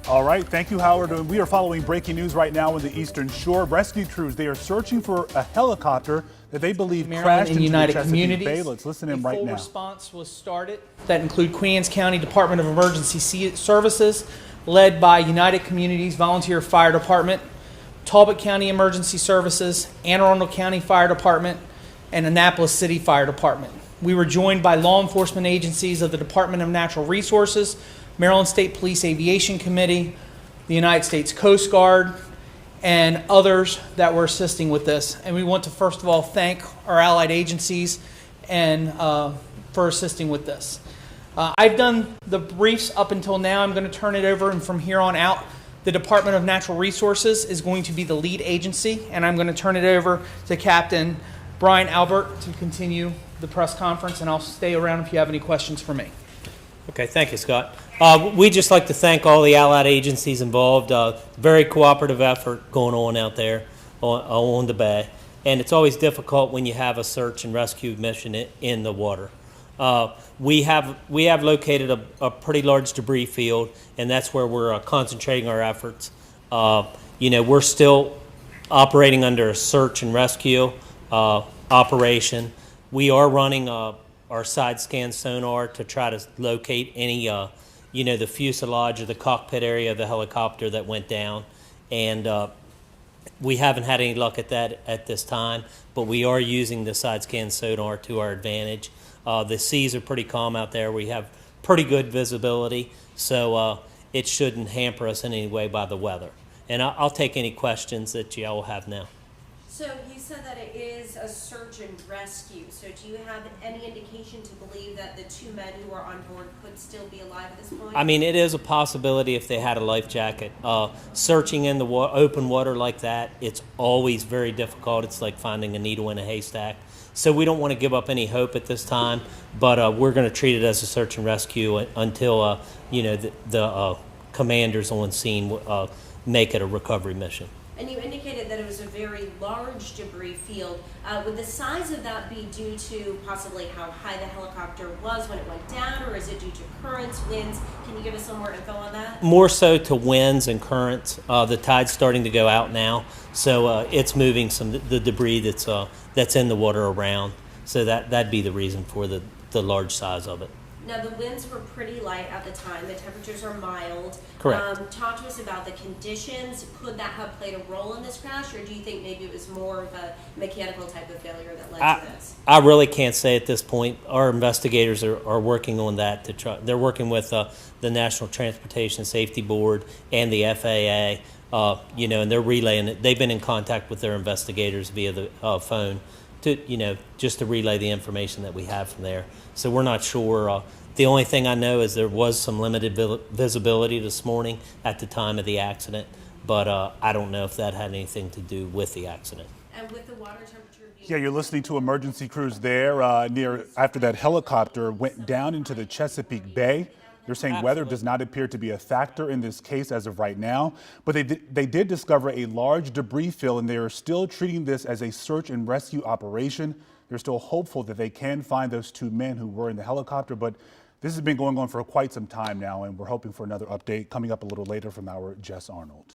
All right, thank you, Howard. We are following breaking news right now on the Eastern Shore. Rescue crews, they are searching for a helicopter that they believe crashed into the Chesapeake Bay. Let's listen in right now. A full response was started that include Queens County Department of Emergency Services, led by United Communities Volunteer Fire Department, Talbot County Emergency Services, Anne Arundel County Fire Department, and Annapolis City Fire Department. We were joined by law enforcement agencies of the Department of Natural Resources, Maryland State Police Aviation Committee, the United States Coast Guard, and others that were assisting with this. And we want to first of all thank our allied agencies and for assisting with this. I've done the briefs up until now. I'm going to turn it over, and from here on out, the Department of Natural Resources is going to be the lead agency, and I'm going to turn it over to Captain Brian Albert to continue the press conference, and I'll stay around if you have any questions for me. Okay, thank you, Scott. We'd just like to thank all the allied agencies involved. Very cooperative effort going on out there on the bay. And it's always difficult when you have a search and rescue mission in the water. We have located a pretty large debris field, and that's where we're concentrating our efforts. We're still operating under a search and rescue operation. We are running our side scan sonar to try to locate any, the fuselage or the cockpit area of the helicopter that went down. And we haven't had any luck at that at this time, but we are using the side scan sonar to our advantage. The seas are pretty calm out there. We have pretty good visibility, so it shouldn't hamper us in any way by the weather. And I'll take any questions that you all have now. So you said that it is a search and rescue. So do you have any indication to believe that the two men who are on board could still be alive at this point? I mean, it is a possibility if they had a life jacket. Searching in the open water like that, it's always very difficult. It's like finding a needle in a haystack. So we don't want to give up any hope at this time, but we're going to treat it as a search and rescue until the commanders on scene make it a recovery mission. And you indicated that it was a very large debris field. Would the size of that be due to possibly how high the helicopter was when it went down, or is it due to currents, winds? Can you give us some more info on that? More so to winds and currents. The tide's starting to go out now, so it's moving the debris that's in the water around. So that'd be the reason for the large size of it. Now, the winds were pretty light at the time. The temperatures are mild. Correct. Talk to us about the conditions. Could that have played a role in this crash, or do you think maybe it was more of a mechanical type of failure that led to this? I really can't say at this point. Our investigators are working on that to try. They're working with the National Transportation Safety Board and the FAA, and they're relaying it. They've been in contact with their investigators via the phone to, just to relay the information that we have from there. So we're not sure. The only thing I know is there was some limited visibility this morning at the time of the accident, but I don't know if that had anything to do with the accident. And with the water temperature being... Yeah, you're listening to emergency crews there after that helicopter went down into the Chesapeake Bay. They're saying weather does not appear to be a factor in this case as of right now, but they did discover a large debris field, and they are still treating this as a search and rescue operation. They're still hopeful that they can find those two men who were in the helicopter, but this has been going on for quite some time now, and we're hoping for another update coming up a little later from our Jess Arnold.